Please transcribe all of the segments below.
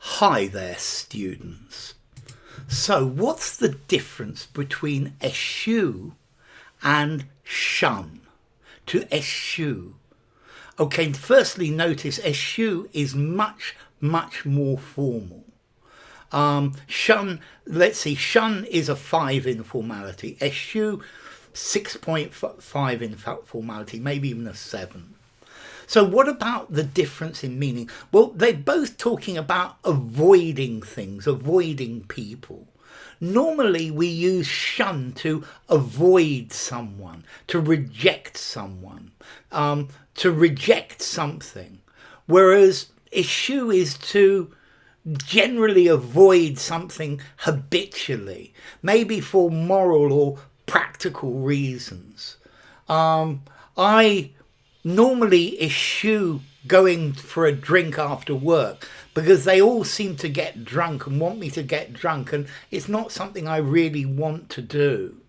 Hi there, students. So, what's the difference between eschew and shun? To eschew. Okay, firstly, notice eschew is much more formal. Shun, let's see, shun is a 5 in formality. Eschew, 6.5 in formality, maybe even a 7. So what about the difference in meaning? Well, they're both talking about avoiding things, avoiding people. Normally we use shun to avoid someone, to reject someone, to reject something. Whereas eschew is to generally avoid something habitually, maybe for moral or practical reasons. I normally eschew going for a drink after work because they all seem to get drunk and want me to get drunk, and it's not something I really want to do.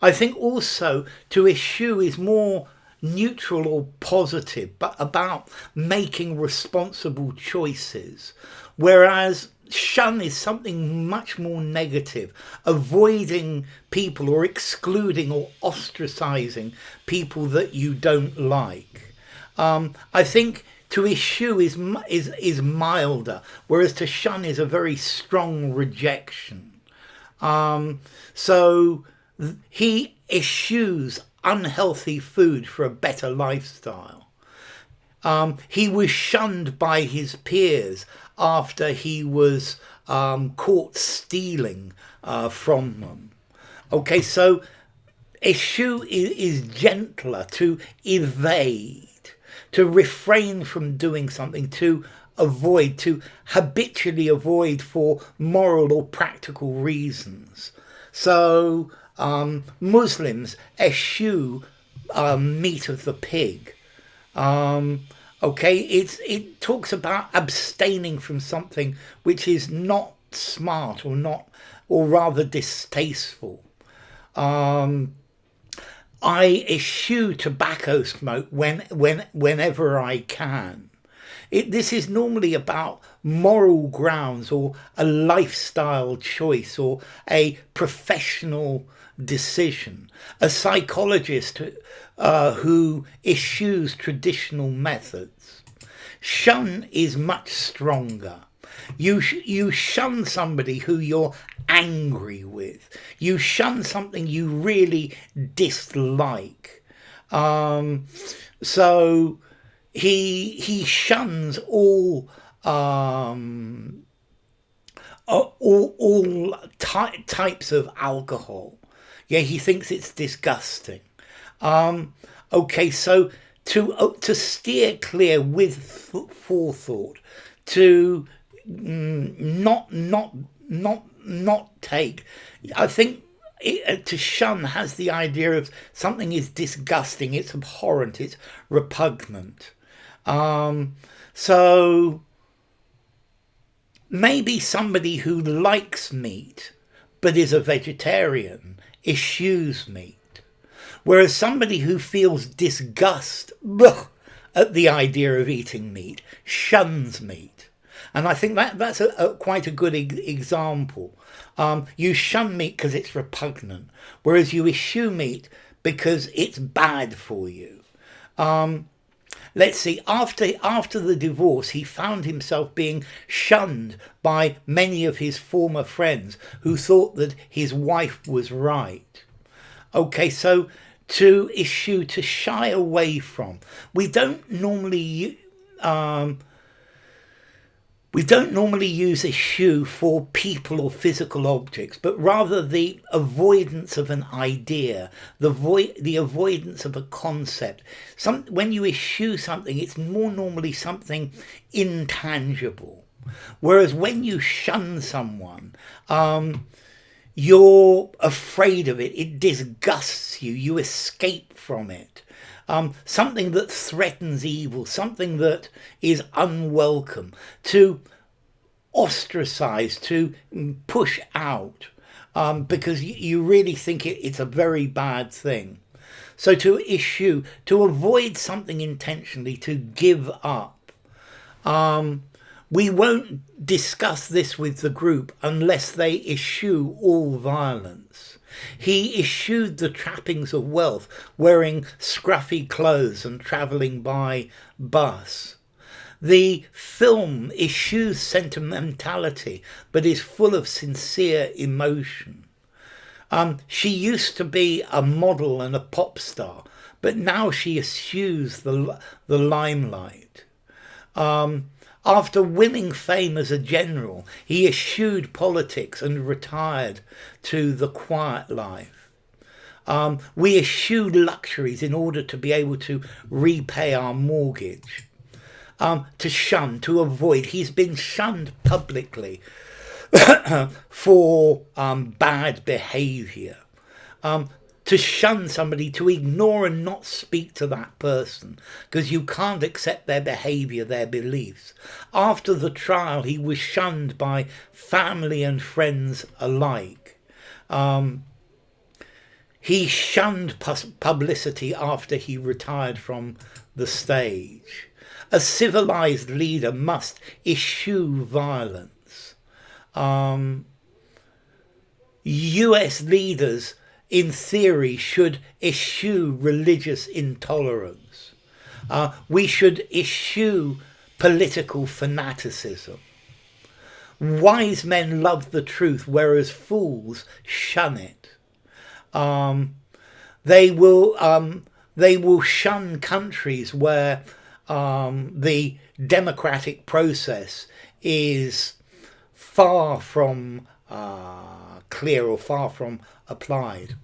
I think also to eschew is more neutral or positive, but about making responsible choices, whereas shun is something much more negative, avoiding people or excluding or ostracizing people that you don't like. I think to eschew is milder, whereas to shun is a very strong rejection. So he eschews unhealthy food for a better lifestyle. He was shunned by his peers after he was caught stealing from them. Okay, so eschew is gentler, to evade, to refrain from doing something, to avoid, to habitually avoid for moral or practical reasons. So Muslims eschew meat of the pig. Okay, it talks about abstaining from something which is not smart or rather distasteful. I eschew tobacco smoke whenever I can. This is normally about moral grounds or a lifestyle choice or a professional decision. A psychologist who eschews traditional methods. Shun is much stronger. You shun somebody who you're angry with. You shun something you really dislike. So he shuns all types of alcohol. Yeah, he thinks it's disgusting. Okay, so to steer clear with forethought, to not take. I think to shun has the idea of something is disgusting, it's abhorrent, it's repugnant. So maybe somebody who likes meat but is a vegetarian eschews meat, whereas somebody who feels disgust at the idea of eating meat shuns meat. And I think that's quite a good example. You shun meat because it's repugnant, whereas you eschew meat because it's bad for you. Let's see, after the divorce, he found himself being shunned by many of his former friends who thought that his wife was right. Okay, so to eschew, to shy away from. We don't normally use eschew for people or physical objects, but rather the avoidance of an idea, the avoidance of a concept. When you eschew something, it's more normally something intangible. Whereas when you shun someone, you're afraid of it, it disgusts you, you escape from it. Something that threatens evil, something that is unwelcome, to ostracize, to push out, because you really think it's a very bad thing. So to eschew, to avoid something intentionally, to give up. We won't discuss this with the group unless they eschew all violence. He eschewed the trappings of wealth, wearing scruffy clothes and travelling by bus. The film eschews sentimentality, but is full of sincere emotion. She used to be a model and a pop star, but now she eschews the limelight. After winning fame as a general, he eschewed politics and retired to the quiet life. We eschewed luxuries in order to be able to repay our mortgage. To shun, to avoid. He's been shunned publicly for bad behaviour. To shun somebody, to ignore and not speak to that person because you can't accept their behaviour, their beliefs. After the trial, he was shunned by family and friends alike. He shunned publicity after he retired from the stage. A civilised leader must eschew violence. US leaders, in theory, should eschew religious intolerance. We should eschew political fanaticism. Wise men love the truth, whereas fools shun it. They will shun countries where the democratic process is far from clear or far from applied.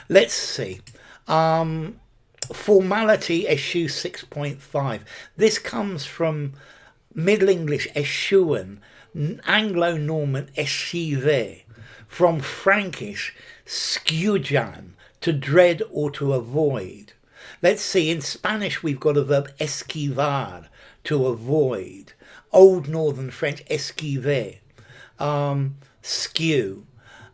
Let's see. Formality, Eschew 6.5. This comes from Middle English Eschewen, Anglo-Norman Eschew, from Frankish skewjan, to dread or to avoid. Let's see, in Spanish we've got a verb esquivar, to avoid. Old Northern French esquiver, skew.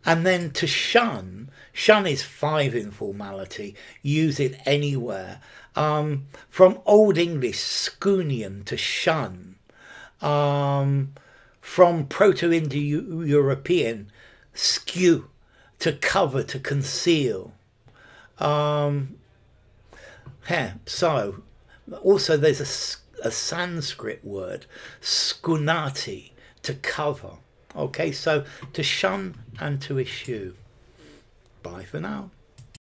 And then to shun, shun is 5 in formality, use it anywhere. From Old English scunion, to shun. From Proto-Indo-European skew, to cover, to conceal. So, also there's a Sanskrit word, skunati, to cover. Okay, so to shun and to eschew. Bye for now.